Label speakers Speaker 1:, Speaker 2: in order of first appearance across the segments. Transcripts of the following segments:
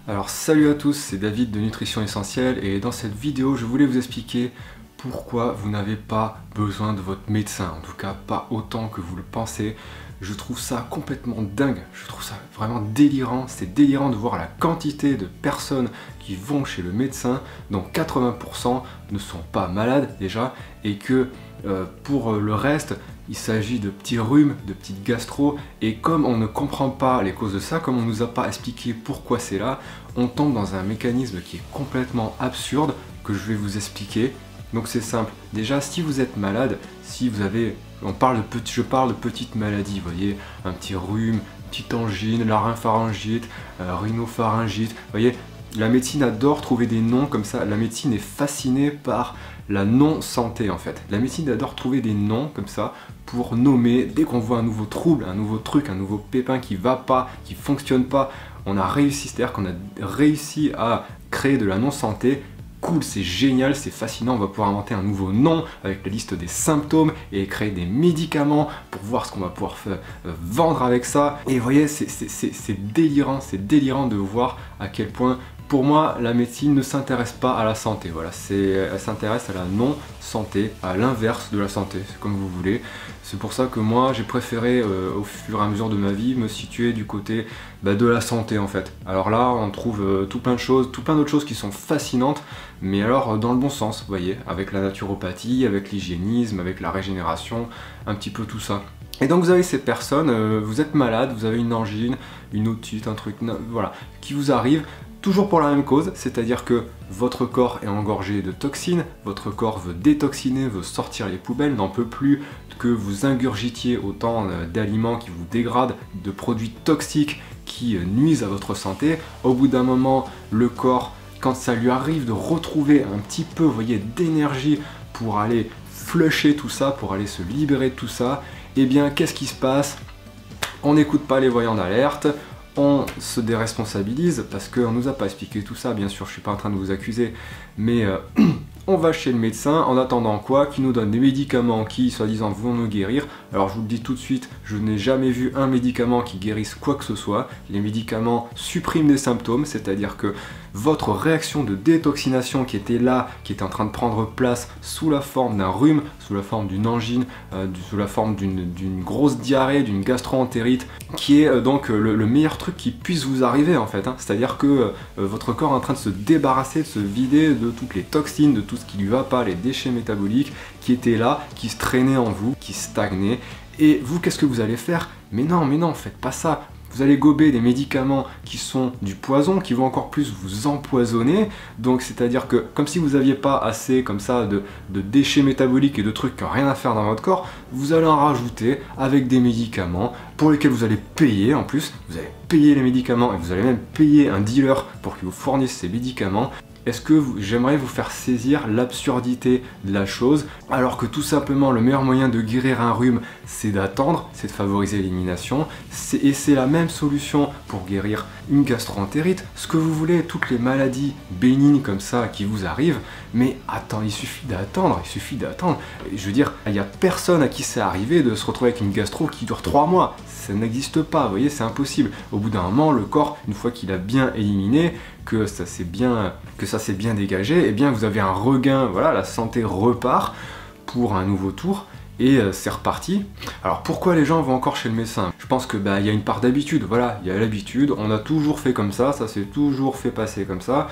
Speaker 1: Alors salut à tous, c'est David de Nutrition Essentielle et dans cette vidéo je voulais vous expliquer pourquoi vous n'avez pas besoin de votre médecin, en tout cas pas autant que vous le pensez. Je trouve ça complètement dingue, je trouve ça vraiment délirant, c'est délirant de voir la quantité de personnes qui vont chez le médecin, dont 80% ne sont pas malades déjà, et que pour le reste, il s'agit de petits rhumes, de petites gastro, et comme on ne comprend pas les causes de ça, comme on ne nous a pas expliqué pourquoi c'est là, on tombe dans un mécanisme qui est complètement absurde, que je vais vous expliquer. Donc c'est simple, déjà si vous êtes malade, si vous avez, je parle de petites maladies, vous voyez, un petit rhume, une petite angine, laryngopharyngite, rhinopharyngite, vous voyez, la médecine adore trouver des noms comme ça, la médecine est fascinée par la non-santé en fait. La médecine adore trouver des noms comme ça pour nommer, dès qu'on voit un nouveau trouble, un nouveau truc, un nouveau pépin qui va pas, qui fonctionne pas, on a réussi, c'est-à-dire qu'on a réussi à créer de la non-santé. Cool, c'est génial, c'est fascinant, on va pouvoir inventer un nouveau nom avec la liste des symptômes et créer des médicaments pour voir ce qu'on va pouvoir vendre avec ça. Et vous voyez, c'est délirant de voir à quel point, pour moi, la médecine ne s'intéresse pas à la santé. Voilà, elle s'intéresse à la non-santé, à l'inverse de la santé, c'est comme vous voulez. C'est pour ça que moi, j'ai préféré, au fur et à mesure de ma vie, me situer du côté de la santé en fait. Alors là, on trouve tout plein de choses, tout plein d'autres choses qui sont fascinantes, mais alors dans le bon sens, vous voyez, avec la naturopathie, avec l'hygiénisme, avec la régénération, un petit peu tout ça. Et donc vous avez ces personnes, vous êtes malade, vous avez une angine, une otite, un truc, voilà, qui vous arrive, toujours pour la même cause, c'est-à-dire que votre corps est engorgé de toxines, votre corps veut détoxiner, veut sortir les poubelles, n'en peut plus que vous ingurgitiez autant d'aliments qui vous dégradent, de produits toxiques qui nuisent à votre santé. Au bout d'un moment, le corps, quand ça lui arrive de retrouver un petit peu, vous voyez, d'énergie pour aller flusher tout ça, pour aller se libérer de tout ça, eh bien, qu'est-ce qui se passe? On n'écoute pas les voyants d'alerte, on se déresponsabilise parce qu'on ne nous a pas expliqué tout ça, bien sûr, je ne suis pas en train de vous accuser, mais on va chez le médecin en attendant quoi? Qu'il nous donne des médicaments qui, soi-disant, vont nous guérir. Alors je vous le dis tout de suite, je n'ai jamais vu un médicament qui guérisse quoi que ce soit. Les médicaments suppriment des symptômes, c'est-à-dire que votre réaction de détoxination qui était là, qui était en train de prendre place sous la forme d'un rhume, sous la forme d'une angine, sous la forme d'une grosse diarrhée, d'une gastro-entérite, qui est donc le meilleur truc qui puisse vous arriver en fait. C'est-à-dire que votre corps est en train de se débarrasser, de se vider de toutes les toxines, de tout ce qui lui va pas, les déchets métaboliques qui étaient là, qui se traînaient en vous, qui stagnaient. Et vous, qu'est-ce que vous allez faire? Mais non, faites pas ça. Vous allez gober des médicaments qui sont du poison, qui vont encore plus vous empoisonner. Donc c'est-à-dire que comme si vous n'aviez pas assez comme ça de déchets métaboliques et de trucs qui n'ont rien à faire dans votre corps, vous allez en rajouter avec des médicaments pour lesquels vous allez payer en plus. Vous allez payer les médicaments et vous allez même payer un dealer pour qu'il vous fournisse ces médicaments. Est-ce que j'aimerais vous faire saisir l'absurdité de la chose, alors que tout simplement le meilleur moyen de guérir un rhume, c'est d'attendre, c'est de favoriser l'élimination, et c'est la même solution pour guérir une gastro-entérite, ce que vous voulez, toutes les maladies bénignes comme ça qui vous arrivent, mais attends, il suffit d'attendre. Je veux dire, il n'y a personne à qui c'est arrivé de se retrouver avec une gastro qui dure 3 mois, ça n'existe pas, vous voyez, c'est impossible. Au bout d'un moment, le corps, une fois qu'il a bien éliminé, que ça s'est bien dégagé, eh bien vous avez un regain, voilà, la santé repart pour un nouveau tour et c'est reparti. Alors pourquoi les gens vont encore chez le médecin? Je pense que il y a une part d'habitude, voilà, il y a l'habitude, on a toujours fait comme ça s'est toujours fait passer comme ça.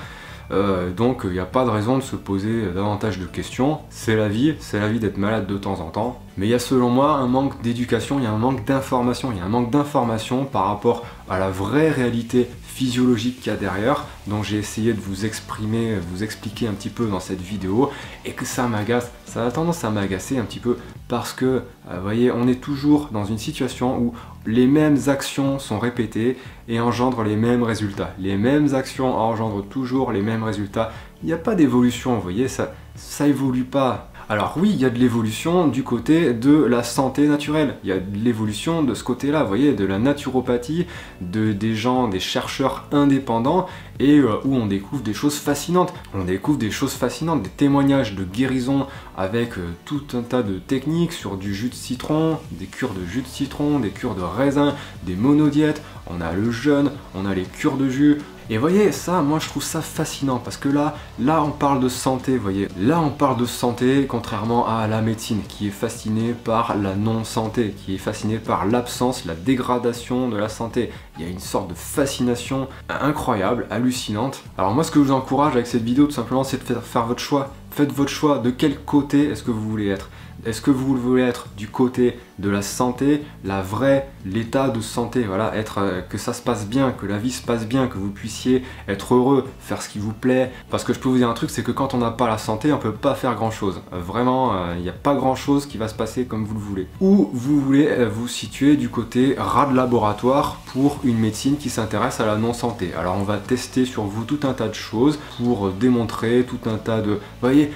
Speaker 1: Donc il n'y a pas de raison de se poser davantage de questions. C'est la vie d'être malade de temps en temps. Mais il y a selon moi un manque d'éducation, il y a un manque d'information, par rapport à la vraie réalité physiologique qu'il y a derrière, dont j'ai essayé de vous expliquer un petit peu dans cette vidéo, et que ça m'agace, ça a tendance à m'agacer un petit peu, parce que, vous voyez, on est toujours dans une situation où les mêmes actions sont répétées et engendrent les mêmes résultats. Les mêmes actions engendrent toujours les mêmes résultats. Il n'y a pas d'évolution, vous voyez, ça évolue pas. Alors oui, il y a de l'évolution du côté de la santé naturelle, il y a de l'évolution de ce côté-là, vous voyez, de la naturopathie, des chercheurs indépendants, et où on découvre des choses fascinantes. On découvre des choses fascinantes, des témoignages de guérison avec tout un tas de techniques sur du jus de citron, des cures de jus de citron, des cures de raisin, des monodiètes, on a le jeûne, on a les cures de jus. Et vous voyez, ça, moi je trouve ça fascinant parce que là on parle de santé, vous voyez. Là on parle de santé contrairement à la médecine qui est fascinée par la non-santé, qui est fascinée par l'absence, la dégradation de la santé. Il y a une sorte de fascination incroyable, hallucinante. Alors moi ce que je vous encourage avec cette vidéo tout simplement c'est de faire votre choix. Faites votre choix, de quel côté est-ce que vous voulez être. Est-ce que vous voulez être du côté de la santé, l'état de santé, voilà, que ça se passe bien, que la vie se passe bien, que vous puissiez être heureux, faire ce qui vous plaît. Parce que je peux vous dire un truc, c'est que quand on n'a pas la santé, on peut pas faire grand chose. Vraiment, il n'y a pas grand chose qui va se passer comme vous le voulez. Ou vous voulez vous situer du côté rat de laboratoire pour une médecine qui s'intéresse à la non-santé. Alors on va tester sur vous tout un tas de choses pour démontrer tout un tas de... Vous voyez,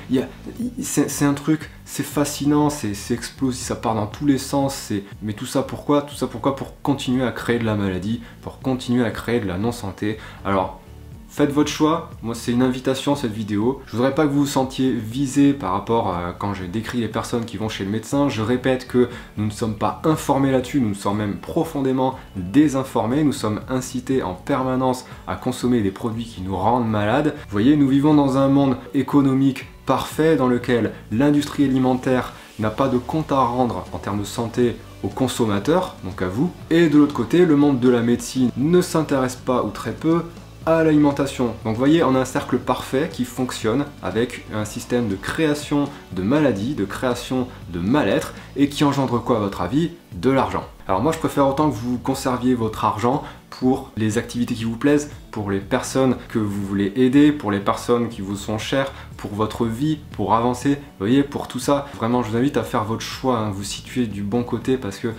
Speaker 1: c'est un truc... C'est fascinant, c'est explosif, ça part dans tous les sens, mais tout ça pourquoi? Tout ça pourquoi? Pour continuer à créer de la maladie, pour continuer à créer de la non-santé. Alors, faites votre choix, moi c'est une invitation cette vidéo. Je voudrais pas que vous vous sentiez visé par rapport à quand j'ai décrit les personnes qui vont chez le médecin. Je répète que nous ne sommes pas informés là-dessus, nous sommes même profondément désinformés. Nous sommes incités en permanence à consommer des produits qui nous rendent malades. Vous voyez, nous vivons dans un monde économique parfait dans lequel l'industrie alimentaire n'a pas de compte à rendre en termes de santé aux consommateurs, donc à vous. Et de l'autre côté, le monde de la médecine ne s'intéresse pas ou très peu à l'alimentation. Donc vous voyez, on a un cercle parfait qui fonctionne avec un système de création de maladies, de création de mal-être et qui engendre quoi à votre avis? De l'argent. Alors moi je préfère autant que vous conserviez votre argent pour les activités qui vous plaisent, pour les personnes que vous voulez aider, pour les personnes qui vous sont chères, pour votre vie, pour avancer, vous voyez, pour tout ça. Vraiment je vous invite à faire votre choix, hein, vous situer du bon côté parce que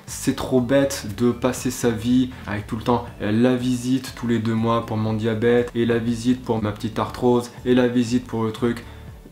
Speaker 1: c'est trop bête de passer sa vie avec tout le temps la visite tous les 2 mois pour mon diabète et la visite pour ma petite arthrose et la visite pour le truc.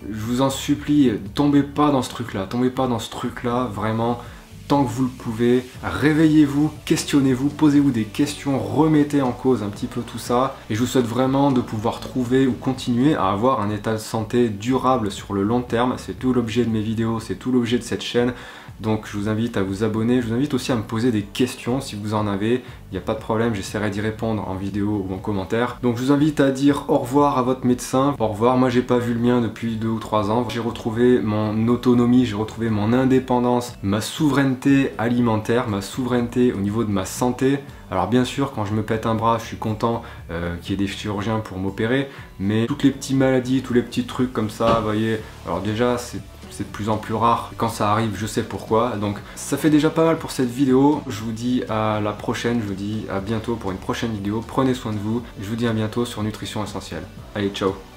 Speaker 1: Je vous en supplie, tombez pas dans ce truc-là, vraiment. Tant que vous le pouvez, réveillez-vous, questionnez-vous, posez-vous des questions, remettez en cause un petit peu tout ça. Et je vous souhaite vraiment de pouvoir trouver ou continuer à avoir un état de santé durable sur le long terme. C'est tout l'objet de mes vidéos, c'est tout l'objet de cette chaîne. Donc je vous invite à vous abonner, je vous invite aussi à me poser des questions si vous en avez. Il n'y a pas de problème, j'essaierai d'y répondre en vidéo ou en commentaire. Donc je vous invite à dire au revoir à votre médecin. Au revoir, moi j'ai pas vu le mien depuis 2 ou 3 ans. J'ai retrouvé mon autonomie, j'ai retrouvé mon indépendance, ma souveraineté alimentaire, ma souveraineté au niveau de ma santé. Alors bien sûr, quand je me pète un bras, je suis content qu'il y ait des chirurgiens pour m'opérer. Mais toutes les petites maladies, tous les petits trucs comme ça, vous voyez, alors déjà c'est de plus en plus rare. Quand ça arrive, je sais pourquoi. Donc ça fait déjà pas mal pour cette vidéo. Je vous dis à la prochaine, je vous dis à bientôt pour une prochaine vidéo. Prenez soin de vous. Je vous dis à bientôt sur Nutrition Essentielle. Allez, ciao!